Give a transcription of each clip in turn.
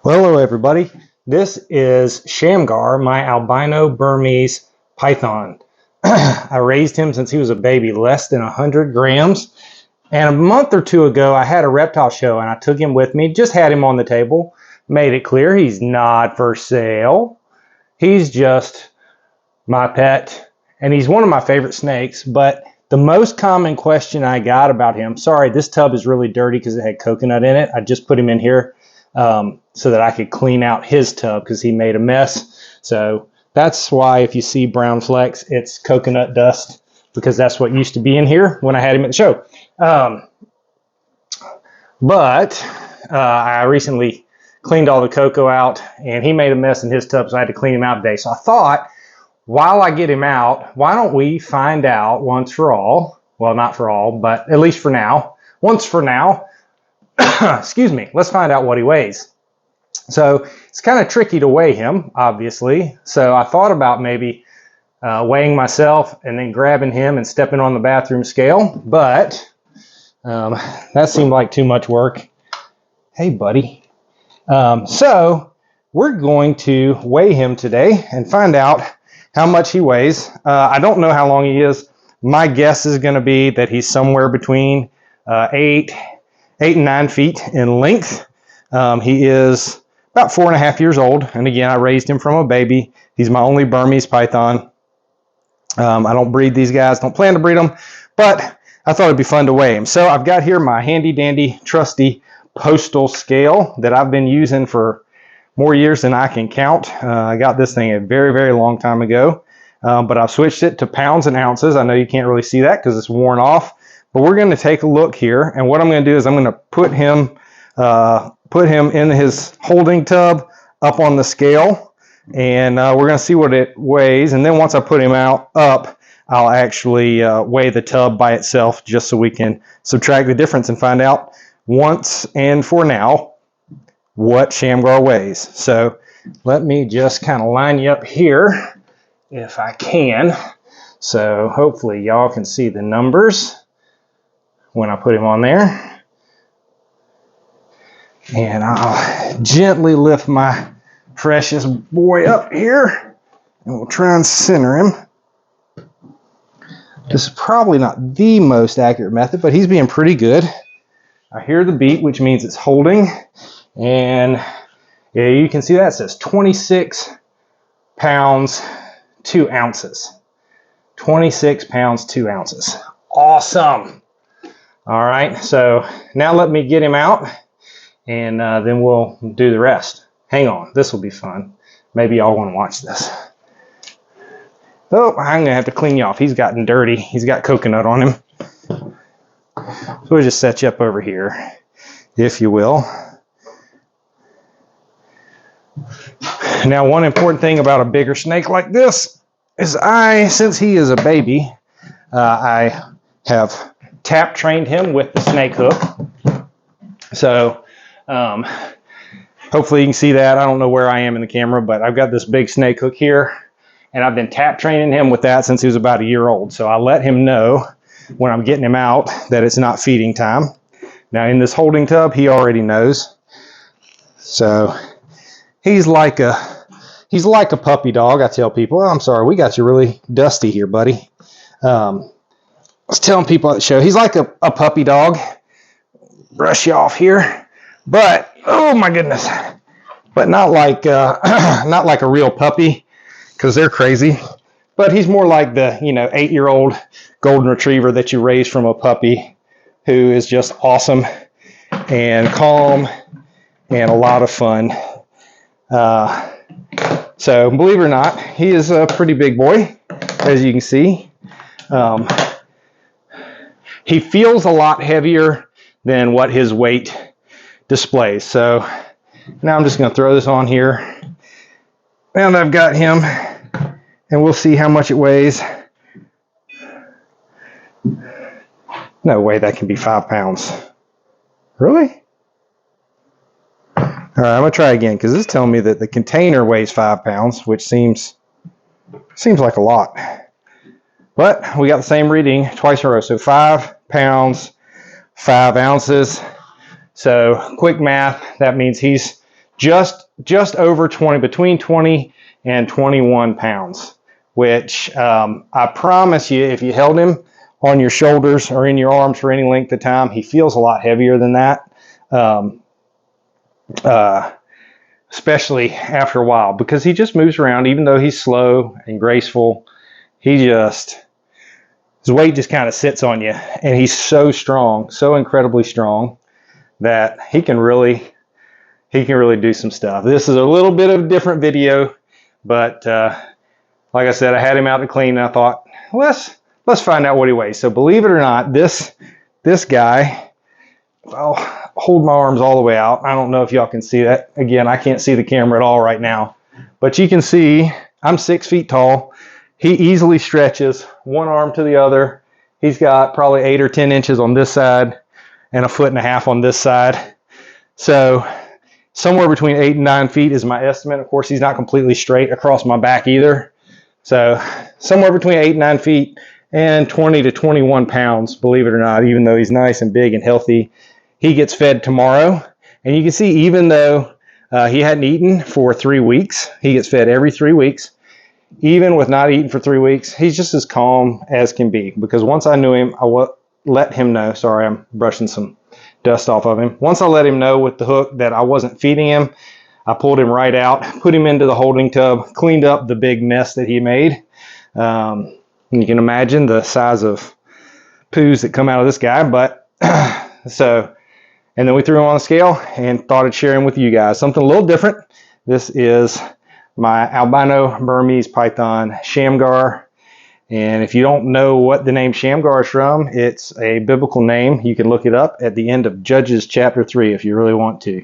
Well, hello everybody. This is Shamgar, my albino Burmese python. I raised him since he was a baby, less than 100 grams. And a month or two ago, I had a reptile show and I took him with me, just had him on the table, made it clear he's not for sale. He's just my pet and he's one of my favorite snakes. But the most common question I got about him, sorry, this tub is really dirty because it had coconut in it. I just put him in here so that I could clean out his tub because he made a mess. So that's why if you see brown flecks, it's coconut dust, because that's what used to be in here when I had him at the show. But I recently cleaned all the cocoa out and he made a mess in his tub, so I had to clean him out today. So I thought, while I get him out, why don't we find out once for all, well, not for all, but at least for now, once for now, excuse me, let's find out what he weighs. So it's kind of tricky to weigh him, obviously. So I thought about maybe weighing myself and then grabbing him and stepping on the bathroom scale, but that seemed like too much work. Hey, buddy. So we're going to weigh him today and find out how much he weighs. I don't know how long he is. My guess is going to be that he's somewhere between 8 and 9 feet in length. He is about 4.5 years old. And again, I raised him from a baby. He's my only Burmese python. I don't breed these guys, don't plan to breed them, but I thought it'd be fun to weigh him. So I've got here my handy dandy trusty postal scale that I've been using for more years than I can count. I got this thing a very, very long time ago, but I've switched it to pounds and ounces. I know you can't really see that because it's worn off. But we're going to take a look here, and what I'm going to do is I'm going to put him in his holding tub up on the scale, and we're going to see what it weighs. And then once I put him up, I'll actually weigh the tub by itself, just so we can subtract the difference and find out once and for now what Shamgar weighs. So let me just kind of line you up here if I can. So hopefully y'all can see the numbers when I put him on there. And I'll gently lift my precious boy up here and we'll try and center him. This is probably not the most accurate method, but he's being pretty good. I hear the beat, which means it's holding. And yeah, you can see that it says 26 pounds, 2 ounces. 26 pounds, 2 ounces. Awesome. All right, so now let me get him out, and then we'll do the rest. Hang on, this will be fun. Maybe y'all want to watch this. Oh, I'm going to have to clean you off. He's gotten dirty. He's got coconut on him. So we'll just set you up over here, if you will. Now, one important thing about a bigger snake like this is since he is a baby, I have tap trained him with the snake hook. So hopefully you can see that. I don't know where I am in the camera, but I've got this big snake hook here, and I've been tap training him with that since he was about a year old. So I let him know when I'm getting him out that it's not feeding time. Now in this holding tub, he already knows. So he's like a puppy dog. I tell people, oh, I'm sorry, we got you really dusty here, buddy. I was telling people at the show, he's like a puppy dog. Brush you off here, but oh my goodness, but not like a real puppy, because they're crazy. But he's more like the 8-year-old golden retriever that you raise from a puppy, who is just awesome and calm and a lot of fun. So believe it or not, he is a pretty big boy, as you can see. He feels a lot heavier than what his weight displays. So now I'm just going to throw this on here. And I've got him, and we'll see how much it weighs. No way that can be 5 pounds. Really? All right, I'm going to try again, because this is telling me that the container weighs 5 pounds, which seems like a lot. But we got the same reading twice in a row. So 5 pounds, 5 ounces. So quick math, that means he's just over 20, between 20 and 21 pounds, which I promise you, if you held him on your shoulders or in your arms for any length of time, he feels a lot heavier than that, especially after a while, because he just moves around. Even though he's slow and graceful, his weight just kind of sits on you, and he's so strong, so incredibly strong, that he can really do some stuff. This is a little bit of a different video, but like I said, I had him out to clean, and I thought, let's find out what he weighs. So believe it or not, this guy, I'll hold my arms all the way out. I don't know if y'all can see that. Again, I can't see the camera at all right now, but you can see I'm 6 feet tall. He easily stretches one arm to the other. He's got probably 8 or 10 inches on this side and 1.5 feet on this side. So somewhere between 8 and 9 feet is my estimate. Of course, he's not completely straight across my back either. So somewhere between 8 and 9 feet and 20 to 21 pounds, believe it or not, even though he's nice and big and healthy. He gets fed tomorrow. And you can see, even though he hadn't eaten for 3 weeks, he gets fed every 3 weeks. Even with not eating for 3 weeks, he's just as calm as can be. Because once I knew him, I let him know. Sorry, I'm brushing some dust off of him. Once I let him know with the hook that I wasn't feeding him, I pulled him right out, put him into the holding tub, cleaned up the big mess that he made. You can imagine the size of poos that come out of this guy. But and then we threw him on the scale and thought I'd share him with you guys. Something a little different. This is my Albino Burmese python, Shamgar. And if you don't know what the name Shamgar is from, it's a biblical name. You can look it up at the end of Judges chapter 3 if you really want to.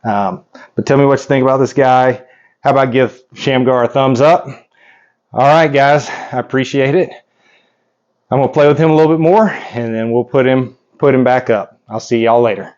But tell me what you think about this guy. How about give Shamgar a thumbs up? All right, guys, I appreciate it. I'm going to play with him a little bit more, and then we'll put him back up. I'll see y'all later.